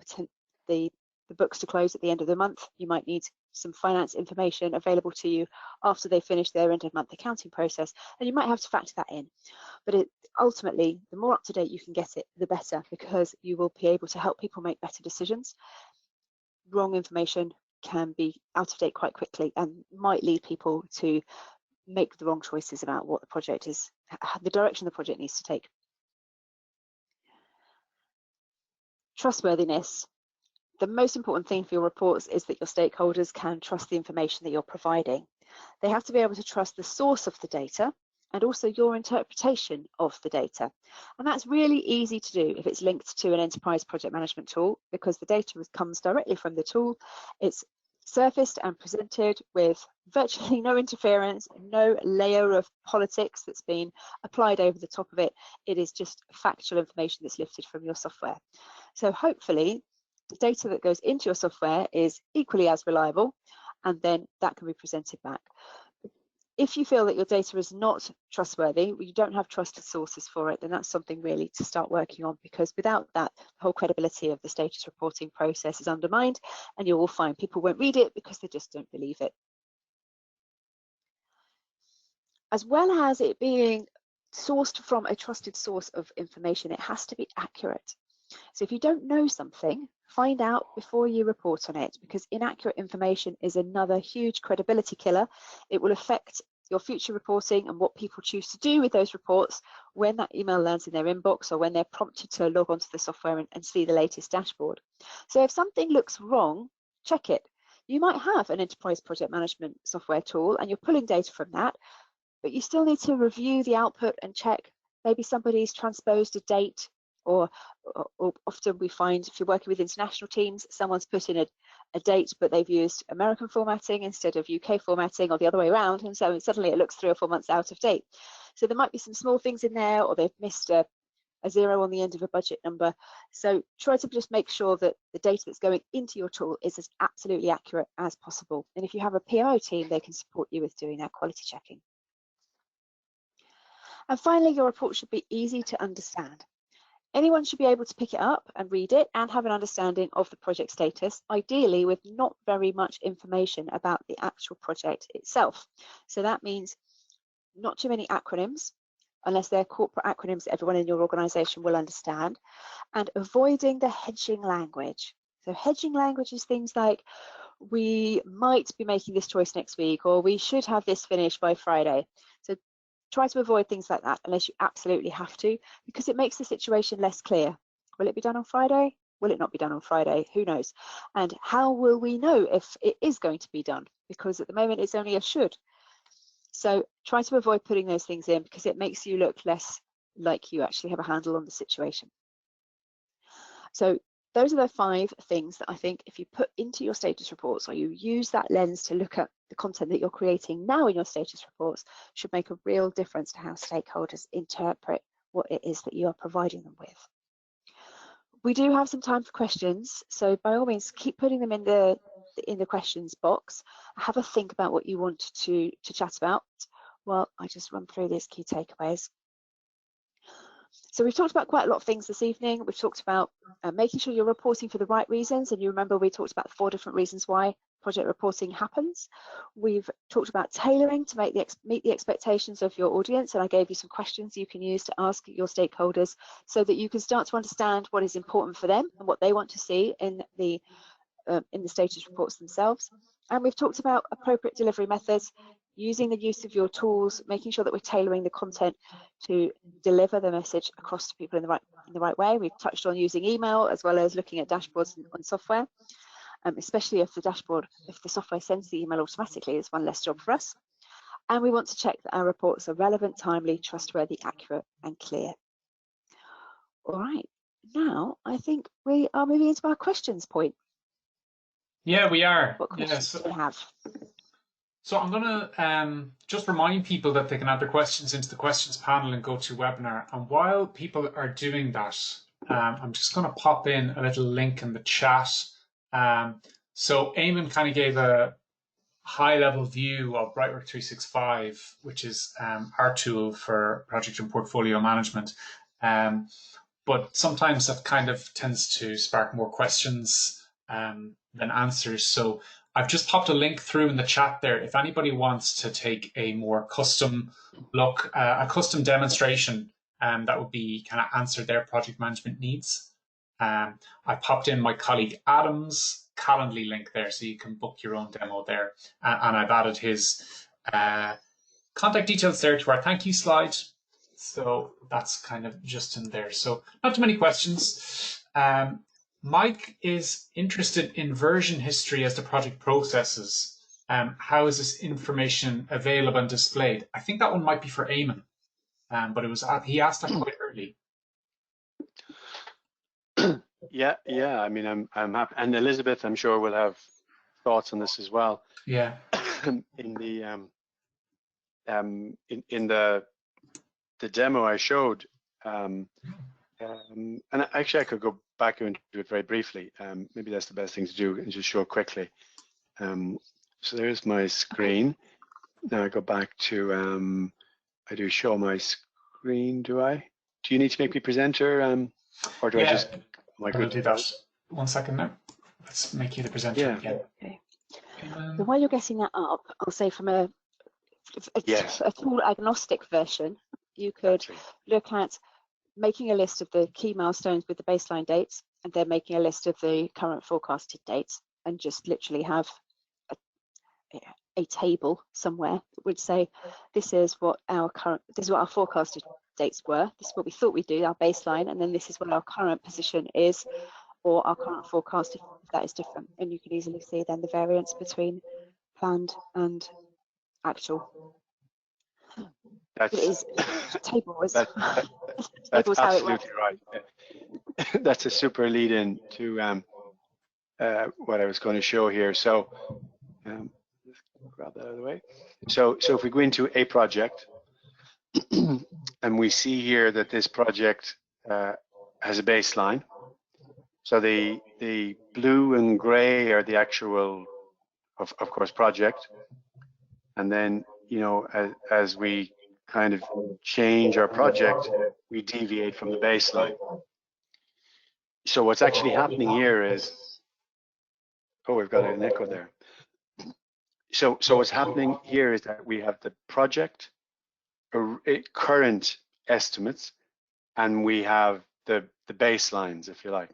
S3: the books to close at the end of the month. You might need some finance information available to you after they finish their end of month accounting process, and you might have to factor that in. But ultimately, the more up to date you can get it, the better, because you will be able to help people make better decisions. Wrong information can be out of date quite quickly and might lead people to make the wrong choices about what the project is, the direction the project needs to take. Trustworthiness. The most important thing for your reports is that your stakeholders can trust the information that you're providing. They have to be able to trust the source of the data and also your interpretation of the data. And that's really easy to do if it's linked to an enterprise project management tool, because the data comes directly from the tool. It's surfaced and presented with virtually no interference, no layer of politics that's been applied over the top of it. It is just factual information that's lifted from your software. So hopefully the data that goes into your software is equally as reliable, and then that can be presented back. If you feel that your data is not trustworthy, you don't have trusted sources for it, then that's something really to start working on, because without that, the whole credibility of the status reporting process is undermined, and you will find people won't read it because they just don't believe it. As well as it being sourced from a trusted source of information, it has to be accurate. So if you don't know something, find out before you report on it, because inaccurate information is another huge credibility killer. It will affect your future reporting and what people choose to do with those reports when that email lands in their inbox or when they're prompted to log onto the software and see the latest dashboard. So if something looks wrong, check it. You might have an enterprise project management software tool and you're pulling data from that, but you still need to review the output and check. Maybe somebody's transposed a date, or often we find if you're working with international teams, someone's put in a date, but they've used American formatting instead of UK formatting, or the other way around, and so suddenly it looks 3 or 4 months out of date. So there might be some small things in there, or they've missed a 0 on the end of a budget number. So try to just make sure that the data that's going into your tool is as absolutely accurate as possible. And if you have a PMO team, they can support you with doing that quality checking. And finally, your report should be easy to understand. Anyone should be able to pick it up and read it and have an understanding of the project status, ideally with not very much information about the actual project itself. So that means not too many acronyms, unless they're corporate acronyms that everyone in your organization will understand, and avoiding the hedging language. So hedging language is things like, we might be making this choice next week, or we should have this finished by Friday. So try to avoid things like that unless you absolutely have to, because it makes the situation less clear. Will it be done on Friday? Will it not be done on Friday? Who knows? And how will we know if it is going to be done? Because at the moment it's only a should. So try to avoid putting those things in, because it makes you look less like you actually have a handle on the situation. So those are the 5 things that I think if you put into your status reports, or you use that lens to look at the content that you're creating now in your status reports, should make a real difference to how stakeholders interpret what it is that you are providing them with. We do have some time for questions, so by all means keep putting them in the questions box. Have a think about what you want to chat about while I just run through these key takeaways. So we've talked about quite a lot of things this evening. We've talked about making sure you're reporting for the right reasons, and you remember we talked about 4 different reasons why project reporting happens. We've talked about tailoring to meet the expectations of your audience, and I gave you some questions you can use to ask your stakeholders so that you can start to understand what is important for them and what they want to see in the status reports themselves. And we've talked about appropriate delivery methods, using the use of your tools, making sure that we're tailoring the content to deliver the message across to people in the right way. We've touched on using email as well as looking at dashboards on software, especially if the software sends the email automatically, it's one less job for us. And we want to check that our reports are relevant, timely, trustworthy, accurate, and clear. All right, now I think we are moving into our questions point.
S2: Yeah, we are.
S3: What questions do we have?
S2: So I'm going to just remind people that they can add their questions into the questions panel and go to webinar. And while people are doing that, I'm just going to pop in a little link in the chat. So Eamonn kind of gave a high-level view of BrightWork 365, which is our tool for project and portfolio management. But sometimes that kind of tends to spark more questions than answers. So I've just popped a link through in the chat there. If anybody wants to take a more custom look, a custom demonstration that would be kind of answer their project management needs. I popped in my colleague Adam's Calendly link there, so you can book your own demo there. And I've added his contact details there to our thank you slide. So that's kind of just in there. So not too many questions. Mike is interested in version history as the project processes. How is this information available and displayed? I think that one might be for Eamonn, but he asked that quite early.
S4: Yeah. I mean, I'm happy, and Elizabeth, I'm sure, will have thoughts on this as well.
S2: Yeah.
S4: In the demo I showed, and actually I could go back into it very briefly. Maybe that's the best thing to do, and just show quickly. So there's my screen. Now I go back to I do show my screen. Do I? Do you need to make me presenter, or do I just?
S2: I'll do that. 1 second now. Let's make you the presenter again.
S3: Okay. So while you're getting that up, I'll say from a tool agnostic version, you could look at making a list of the key milestones with the baseline dates, and then making a list of the current forecasted dates, and just literally have a table somewhere that would say, this is what our forecasted dates were, this is what we thought we'd do, our baseline, and then this is what our current position is, or our current forecast if that is different. And you can easily see then the variance between planned and actual.
S4: That's
S2: That's
S4: absolutely right. That's a super lead in to what I was going to show here. So grab that out of the way. So if we go into a project and we see here that this project has a baseline. So the blue and gray are the actual, of course, project. And then, you know, as we kind of change our project, we deviate from the baseline. So what's actually happening here is, oh, we've got an echo there. So what's happening here is that we have the project current estimates, and we have the baselines, if you like.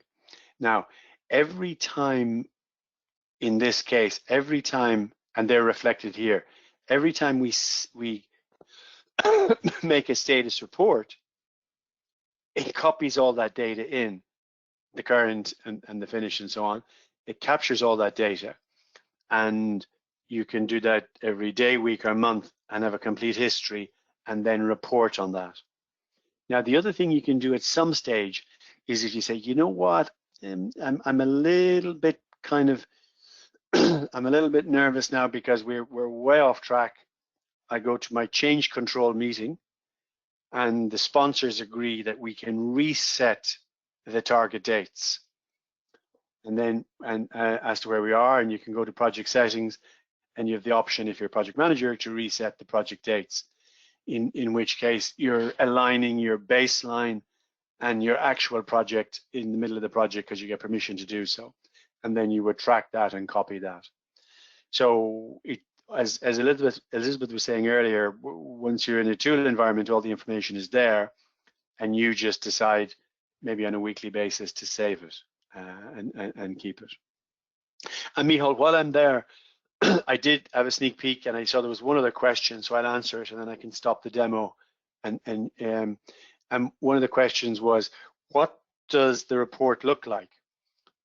S4: Now, every time, in this case, every time, and they're reflected here, every time we make a status report, it copies all that data in, the current and the finish and so on. It captures all that data, and you can do that every day, week, or month, and have a complete history, and then report on that. Now, the other thing you can do at some stage is if you say, you know what, I'm a little bit kind of, I'm a little bit nervous now because we're way off track. I go to my change control meeting, and the sponsors agree that we can reset the target dates. And then, as to where we are, and you can go to project settings, and you have the option, if you're a project manager, to reset the project dates, in which case you're aligning your baseline and your actual project in the middle of the project because you get permission to do so. And then you would track that and copy that. So as Elizabeth was saying earlier, once you're in a tool environment, all the information is there, and you just decide maybe on a weekly basis to save it and keep it. And Michal, while I'm there, I did have a sneak peek, and I saw there was one other question, so I'll answer it, and then I can stop the demo. And one of the questions was, what does the report look like?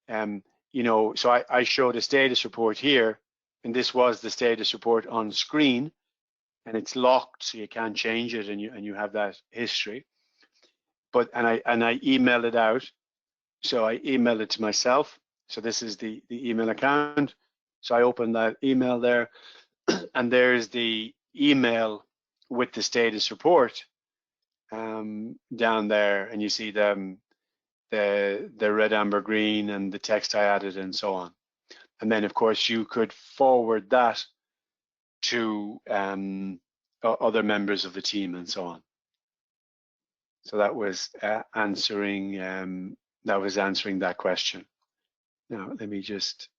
S4: You know, so I showed a status report here, and this was the status report on screen, and it's locked, so you can't change it, and you have that history. But and I emailed it out, so I emailed it to myself. So this is the email account. So I opened that email there, and there's the email with the status report down there, and you see the red, amber, green, and the text I added, and so on. And then, of course, you could forward that to other members of the team and so on. So that was answering that question. Now let me just,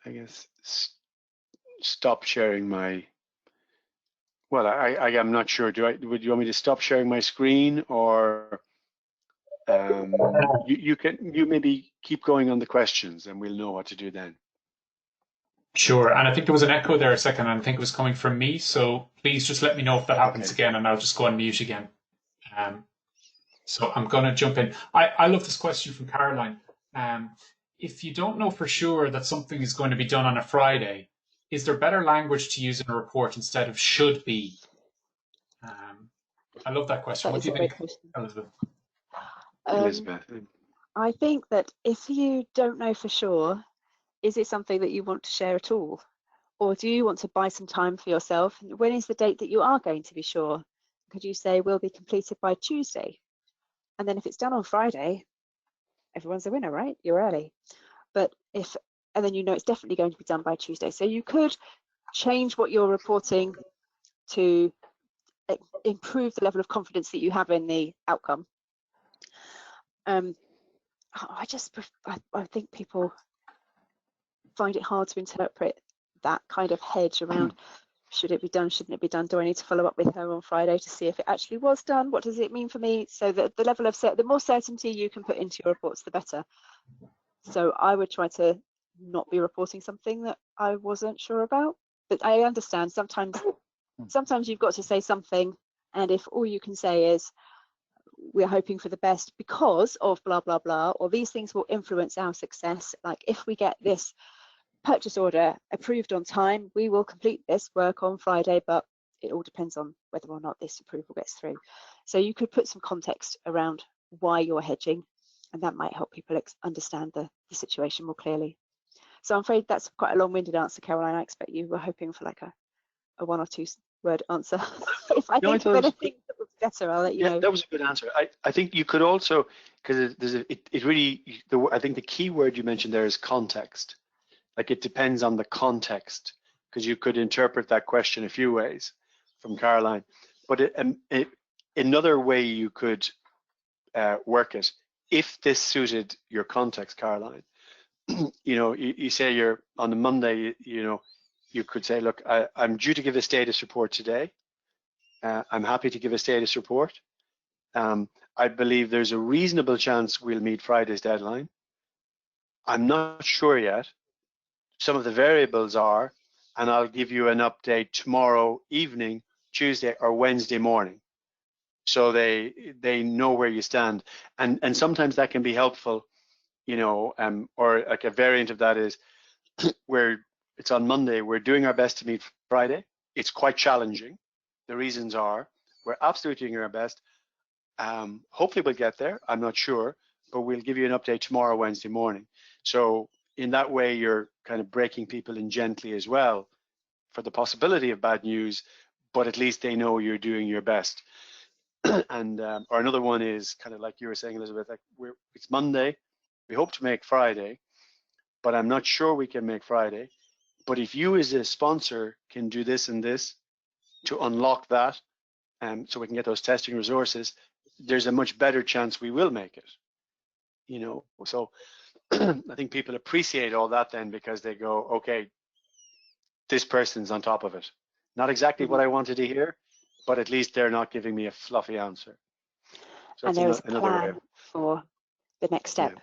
S4: I guess, stop sharing my. Well, I'm not sure. Would you want me to stop sharing my screen, or you maybe keep going on the questions, and we'll know what to do then.
S2: Sure. And I think there was an echo there a second, and I think it was coming from me. So please just let me know if that happens again, and I'll just go on mute again. So I'm going to jump in. I love this question from Caroline. If you don't know for sure that something is going to be done on a Friday, is there better language to use in a report instead of should be? I love that question. What do you think, Elizabeth?
S4: Elizabeth.
S3: I think that if you don't know for sure, is it something that you want to share at all? Or do you want to buy some time for yourself? When is the date that you are going to be sure? Could you say will be completed by Tuesday? And then if it's done on Friday, everyone's a winner, right? You're early. But and then you know it's definitely going to be done by Tuesday. So you could change what you're reporting to improve the level of confidence that you have in the outcome. I think people find it hard to interpret that kind of hedge around should it be done, shouldn't it be done, do I need to follow up with her on Friday to see if it actually was done, what does it mean for me? So that the level of the more certainty you can put into your reports, the better. So I would try to not be reporting something that I wasn't sure about, but I understand sometimes you've got to say something, and if all you can say is we're hoping for the best because of blah blah blah, or these things will influence our success, like if we get this purchase order approved on time, we will complete this work on Friday, but it all depends on whether or not this approval gets through. So you could put some context around why you're hedging, and that might help people understand the situation more clearly. So I'm afraid that's quite a long-winded answer, Caroline. I expect you were hoping for like a 1 or 2 word answer. If I think of anything that was better, I'll let you know.
S4: Yeah, that was a good answer. I think you could also, because I think the key word you mentioned there is context. Like it depends on the context, because you could interpret that question a few ways from Caroline. But another way you could work it, if this suited your context, Caroline, you say you're on the Monday, you could say, look, I'm due to give a status report today. I'm happy to give a status report. I believe there's a reasonable chance we'll meet Friday's deadline. I'm not sure yet. Some of the variables are, and I'll give you an update tomorrow evening, Tuesday or Wednesday morning, so they know where you stand. And sometimes that can be helpful, or like a variant of that is where it's on Monday, we're doing our best to meet Friday. It's quite challenging. The reasons are we're absolutely doing our best. Hopefully we'll get there. I'm not sure, but we'll give you an update tomorrow, Wednesday morning. So in that way, you're kind of breaking people in gently as well for the possibility of bad news, but at least they know you're doing your best. And or another one is kind of like you were saying, Elizabeth, like it's Monday, we hope to make Friday, but I'm not sure we can make Friday. But if you as a sponsor can do this and this to unlock that, so we can get those testing resources, there's a much better chance we will make it. So I think people appreciate all that then, because they go, okay, this person's on top of it. Not exactly what I wanted to hear, but at least they're not giving me a fluffy answer. So
S3: and there is a plan for the next step,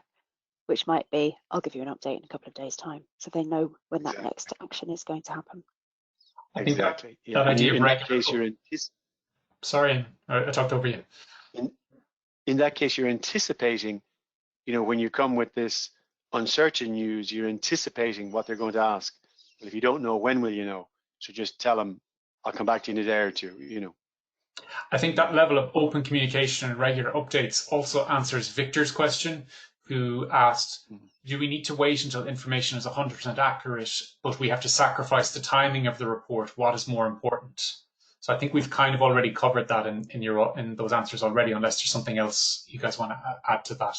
S3: which might be, I'll give you an update in a couple of days' time, so they know when that next action is going to happen.
S4: Exactly.
S2: That idea
S4: in that case,
S2: sorry, I talked over you.
S4: In that case, you're anticipating, when you come with this uncertain news, you're anticipating what they're going to ask. But if you don't know, when will you know? So just tell them, I'll come back to you in a day or two,
S2: I think that level of open communication and regular updates also answers Victor's question, who asked, do we need to wait until information is 100% accurate, but we have to sacrifice the timing of the report? What is more important? So I think we've kind of already covered that in those answers already, unless there's something else you guys want to add to that.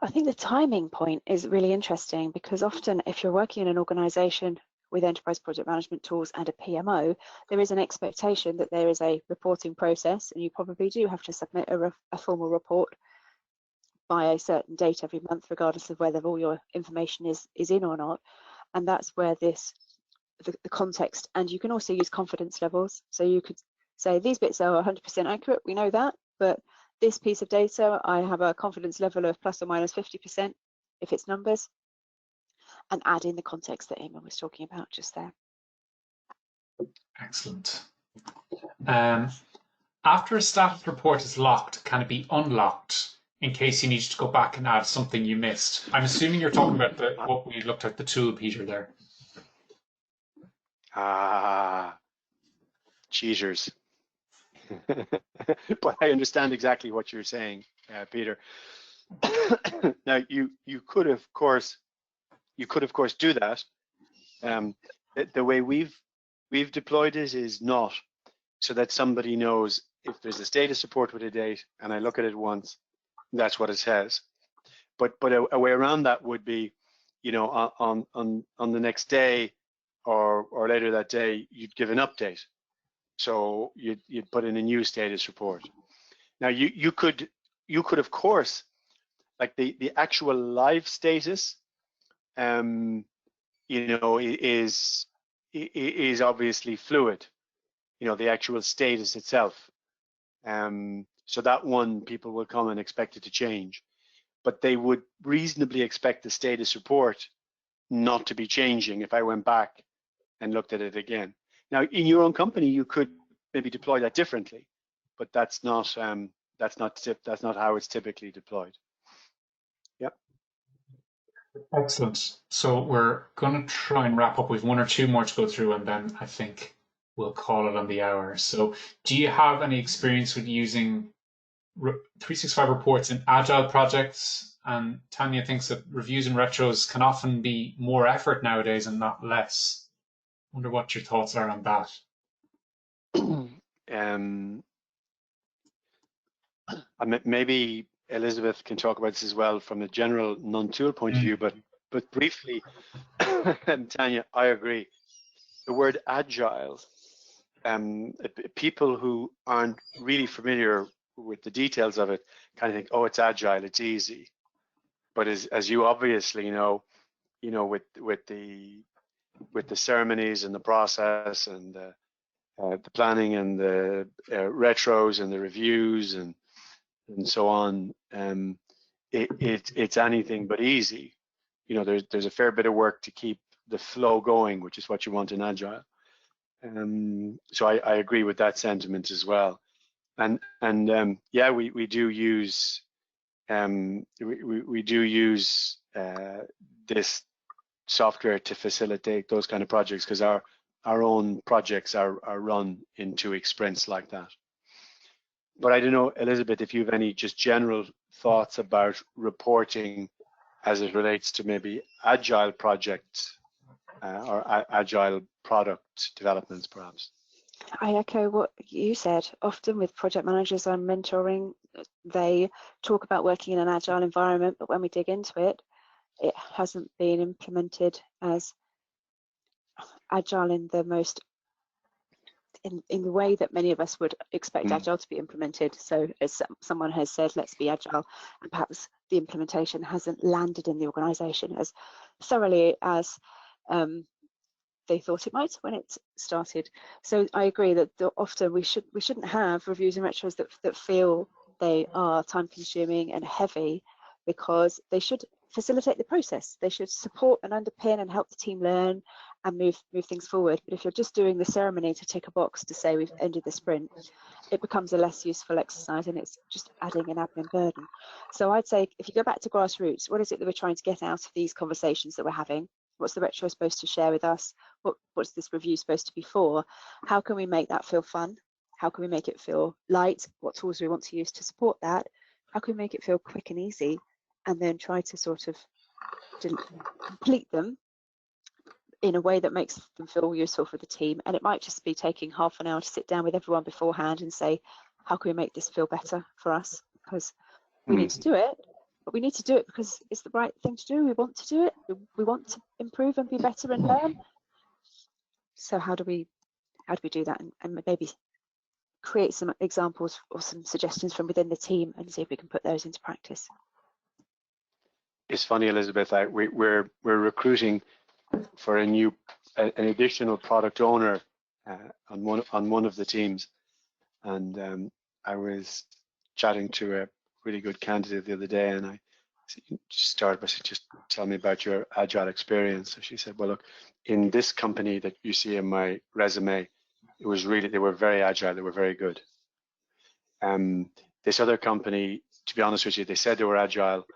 S3: I think the timing point is really interesting, because often if you're working in an organization with enterprise project management tools and a PMO, there is an expectation that there is a reporting process, and you probably do have to submit a formal report by a certain date every month, regardless of whether all your information is in or not. And that's where the context, and you can also use confidence levels. So you could say these bits are 100% accurate, we know that, but this piece of data, I have a confidence level of plus or minus 50% if it's numbers, and add in the context that Eamonn was talking about just there.
S2: Excellent. After a status report is locked, can it be unlocked in case you need to go back and add something you missed? I'm assuming you're talking about what we looked at, the tool, Peter, there.
S4: Cheaters. But I understand exactly what you're saying, Peter. Now you could of course do that. The way we've deployed it is not so that somebody knows if there's a status report with a date and I look at it once, that's what it says. But a way around that would be, you know, on the next day or later that day, you'd give an update. So you'd put in a new status report. Now you could of course, like the actual live status, you know, is obviously fluid. You know, the actual status itself. So that one people will come and expect it to change, but they would reasonably expect the status report not to be changing if I went back and looked at it again. Now, in your own company, you could maybe deploy that differently, but that's not how it's typically deployed. Yep.
S2: Excellent. So we're going to try and wrap up. We've one or two more to go through, and then I think we'll call it on the hour. So do you have any experience with using 365 reports in agile projects? And Tanya thinks that reviews and retros can often be more effort nowadays and not less. I wonder what your thoughts are on that.
S4: Maybe Elizabeth can talk about this as well from a general non-tool point of view, but briefly, Tanya, I agree. The word agile, people who aren't really familiar with the details of it kind of think, oh, it's agile, it's easy. But as you obviously know, with the ceremonies and the process and the planning and the retros and the reviews and so on, it's anything but easy. You know, there's a fair bit of work to keep the flow going, which is what you want in agile. So I agree with that sentiment as well. And yeah, we do use this software to facilitate those kind of projects because our own projects are run in 2 week sprints like that. But I don't know, Elizabeth, if you have any just general thoughts about reporting as it relates to maybe agile projects or agile product developments, perhaps.
S3: I echo what you said. Often with project managers I'm mentoring, they talk about working in an agile environment, but when we dig into it, it hasn't been implemented as agile in the most in the way that many of us would expect agile to be implemented. So as someone has said, let's be agile, and perhaps the implementation hasn't landed in the organization as thoroughly as they thought it might when it started. So I agree that often we shouldn't have reviews and retros that feel they are time consuming and heavy, because they should facilitate the process. They should support and underpin and help the team learn and move things forward. But if you're just doing the ceremony to tick a box to say we've ended the sprint, it becomes a less useful exercise and it's just adding an admin burden. So I'd say if you go back to grassroots, what is it that we're trying to get out of these conversations that we're having? What's the retro supposed to share with us? What's this review supposed to be for? How can we make that feel fun? How can we make it feel light? What tools do we want to use to support that? How can we make it feel quick and easy? And then try to sort of complete them in a way that makes them feel useful for the team. And it might just be taking half an hour to sit down with everyone beforehand and say, how can we make this feel better for us? Because we need to do it, but we need to do it because it's the right thing to do. We want to do it. We want to improve and be better and learn. So how do we do that, and maybe create some examples or some suggestions from within the team and see if we can put those into practice.
S4: It's funny, Elizabeth, we're recruiting for an additional product owner on one of the teams, and I was chatting to a really good candidate the other day, and I started by saying, just tell me about your agile experience. So she said, well, look, in this company that you see in my resume, it was really, they were very agile, they were very good. This other company, to be honest with you, they said they were agile,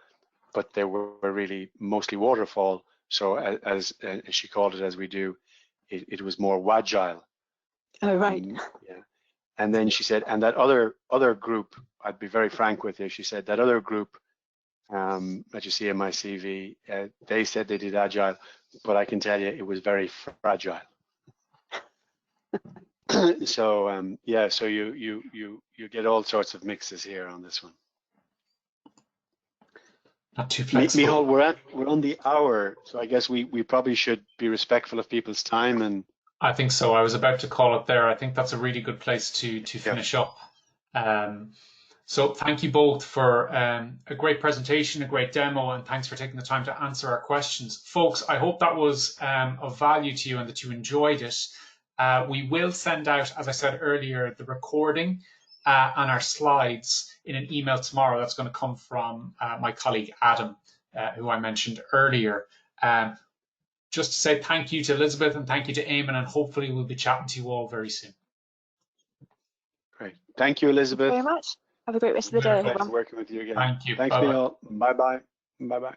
S4: but they were really mostly waterfall. So as she called it, as we do, it was more wagile.
S3: Oh, right.
S4: Yeah. And then she said, and that other group, I'd be very frank with you, she said, that other group that you see in my CV, they said they did agile, but I can tell you it was very fragile. So yeah, so you get all sorts of mixes here on this one.
S2: Not too flexible.
S4: Michal, we're on the hour, so I guess we probably should be respectful of people's time. And
S2: I think so. I was about to call it there. I think that's a really good place to finish up. So thank you both for a great presentation, a great demo, and thanks for taking the time to answer our questions. Folks, I hope that was of value to you and that you enjoyed it. We will send out, as I said earlier, the recording and our slides in an email tomorrow. That's going to come from my colleague Adam, who I mentioned earlier. Just to say thank you to Elizabeth and thank you to Eamonn, and hopefully we'll be chatting to you all very soon.
S4: Great. Thank you, Elizabeth.
S3: Thank you very much. Have a great rest of the day, everyone.
S4: Pleasure working with you again.
S2: Thank you.
S4: Thanks,
S2: Bye-bye.
S4: Michal. Bye-bye. Bye-bye.